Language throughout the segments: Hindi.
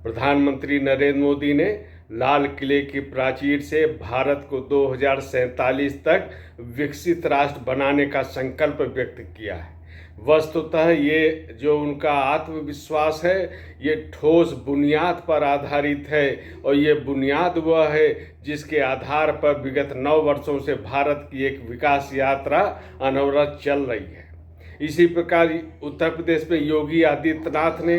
प्रधानमंत्री नरेंद्र मोदी ने लाल किले की प्राचीर से भारत को 2047 तक विकसित राष्ट्र बनाने का संकल्प व्यक्त किया है। वस्तुतः ये जो उनका आत्मविश्वास है ये ठोस बुनियाद पर आधारित है और ये बुनियाद वह है जिसके आधार पर विगत 9 वर्षों से भारत की एक विकास यात्रा अनवरत चल रही है। इसी प्रकार उत्तर प्रदेश में योगी आदित्यनाथ ने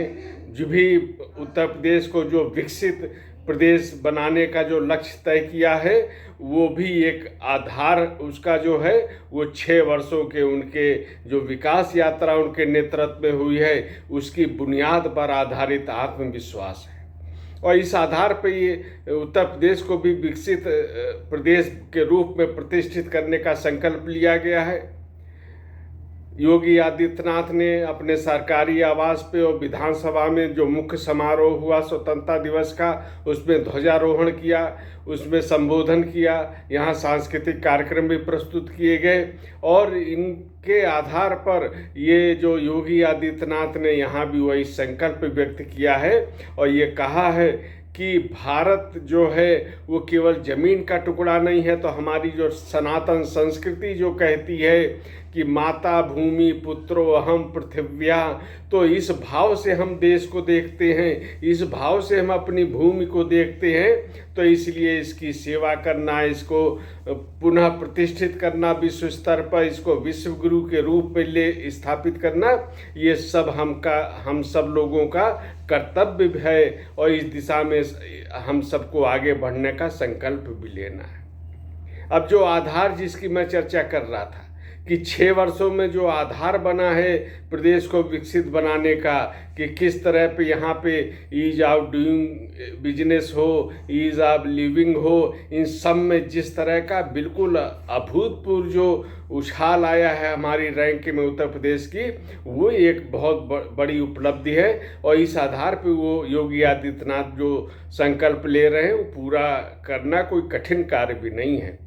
जो भी उत्तर प्रदेश को जो विकसित प्रदेश बनाने का जो लक्ष्य तय किया है वो भी एक आधार उसका जो है वो 6 वर्षों के उनके जो विकास यात्रा उनके नेतृत्व में हुई है उसकी बुनियाद पर आधारित आत्मविश्वास है। और इस आधार पर ये उत्तर प्रदेश को भी विकसित प्रदेश के रूप में प्रतिष्ठित करने का संकल्प लिया गया है। योगी आदित्यनाथ ने अपने सरकारी आवास पे और विधानसभा में जो मुख्य समारोह हुआ स्वतंत्रता दिवस का उसमें ध्वजारोहण किया, उसमें संबोधन किया, यहाँ सांस्कृतिक कार्यक्रम भी प्रस्तुत किए गए और इनके आधार पर ये जो योगी आदित्यनाथ ने यहाँ भी वही संकल्प व्यक्त किया है और ये कहा है कि भारत जो है वो केवल ज़मीन का टुकड़ा नहीं है, तो हमारी जो सनातन संस्कृति जो कहती है कि माता भूमि पुत्रो अहम पृथिव्या, तो इस भाव से हम देश को देखते हैं, इस भाव से हम अपनी भूमि को देखते हैं। तो इसलिए इसकी सेवा करना, इसको पुनः प्रतिष्ठित करना विश्व स्तर पर, इसको विश्व गुरु के रूप में ले स्थापित करना, ये सब हम सब लोगों का कर्तव्य है और इस दिशा में हम सबको आगे बढ़ने का संकल्प भी लेना है। अब जो आधार जिसकी मैं चर्चा कर रहा था कि 6 वर्षों में जो आधार बना है प्रदेश को विकसित बनाने का, कि किस तरह पे यहाँ पे ईज ऑफ डूइंग बिजनेस हो, ईज ऑफ लिविंग हो, इन सब में जिस तरह का बिल्कुल अभूतपूर्व जो उछाल आया है हमारी रैंक में उत्तर प्रदेश की, वो एक बहुत बड़ी उपलब्धि है। और इस आधार पे वो योगी आदित्यनाथ जो संकल्प ले रहे हैं वो पूरा करना कोई कठिन कार्य भी नहीं है।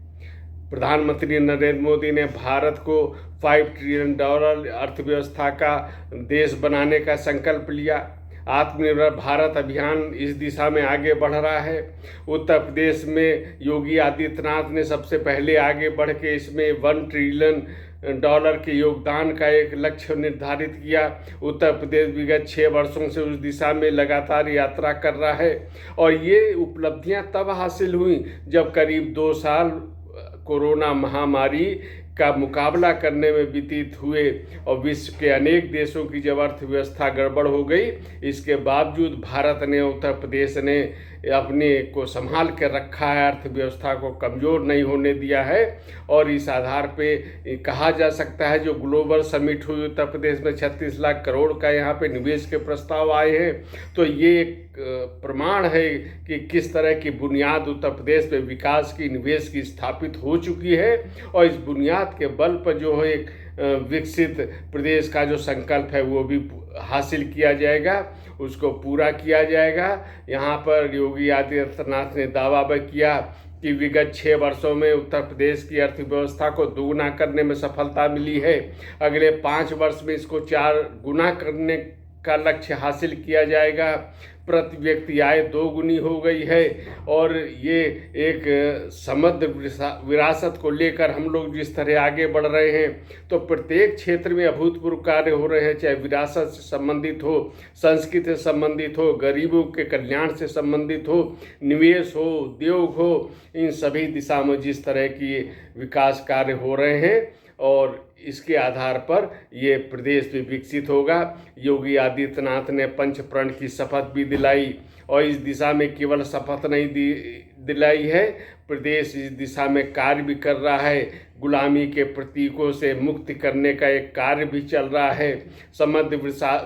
प्रधानमंत्री नरेंद्र मोदी ने भारत को $5 ट्रिलियन अर्थव्यवस्था का देश बनाने का संकल्प लिया। आत्मनिर्भर भारत अभियान इस दिशा में आगे बढ़ रहा है। उत्तर प्रदेश में योगी आदित्यनाथ ने सबसे पहले आगे बढ़ के इसमें $1 ट्रिलियन के योगदान का एक लक्ष्य निर्धारित किया। उत्तर प्रदेश विगत 6 वर्षों से उस दिशा में लगातार यात्रा कर रहा है और ये उपलब्धियां तब हासिल हुई जब करीब 2 साल कोरोना महामारी का मुकाबला करने में व्यतीत हुए और विश्व के अनेक देशों की जब अर्थव्यवस्था गड़बड़ हो गई, इसके बावजूद भारत ने, उत्तर प्रदेश ने अपने को संभाल कर रखा है, अर्थव्यवस्था को कमज़ोर नहीं होने दिया है। और इस आधार पे कहा जा सकता है जो ग्लोबल समिट हुई उत्तर प्रदेश में 36 लाख करोड़ का यहाँ पे निवेश के प्रस्ताव आए हैं, तो ये एक प्रमाण है कि किस तरह की बुनियाद उत्तर प्रदेश में विकास की, निवेश की स्थापित हो चुकी है। और इस बुनियाद के बल पर जो है एक विकसित प्रदेश का जो संकल्प है वो भी हासिल किया जाएगा, उसको पूरा किया जाएगा। यहाँ पर योगी आदित्यनाथ ने दावा भी किया कि विगत 6 वर्षों में उत्तर प्रदेश की अर्थव्यवस्था को दोगुना करने में सफलता मिली है। अगले 5 वर्ष में इसको 4 गुना करने का लक्ष्य हासिल किया जाएगा। प्रति व्यक्ति आय 2 गुनी हो गई है और ये एक समृद्ध विरासत को लेकर हम लोग जिस तरह आगे बढ़ रहे हैं, तो प्रत्येक क्षेत्र में अभूतपूर्व कार्य हो रहे हैं, चाहे विरासत से संबंधित हो, संस्कृति से संबंधित हो, गरीबों के कल्याण से संबंधित हो, निवेश हो, उद्योग हो, इन सभी दिशा में जिस तरह की विकास कार्य हो रहे हैं और इसके आधार पर ये प्रदेश भी विकसित होगा। योगी आदित्यनाथ ने पंचप्रण की शपथ भी दिलाई और इस दिशा में केवल शपथ नहीं दिलाई है, प्रदेश इस दिशा में कार्य भी कर रहा है। गुलामी के प्रतीकों से मुक्ति करने का एक कार्य भी चल रहा है। समृद्ध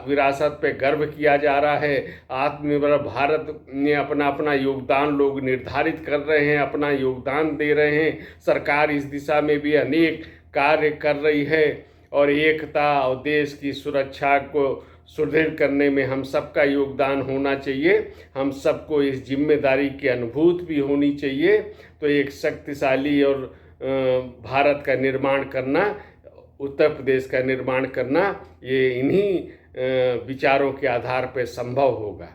विरासत पे गर्व किया जा रहा है। आत्मनिर्भर भारत में अपना अपना योगदान लोग निर्धारित कर रहे हैं, अपना योगदान दे रहे हैं। सरकार इस दिशा में भी अनेक कार्य कर रही है और एकता और देश की सुरक्षा को सुदृढ़ करने में हम सबका योगदान होना चाहिए। हम सबको इस जिम्मेदारी की अनुभूति भी होनी चाहिए। तो एक शक्तिशाली और भारत का निर्माण करना उत्तर प्रदेश का निर्माण करना ये इन्हीं विचारों के आधार पर संभव होगा।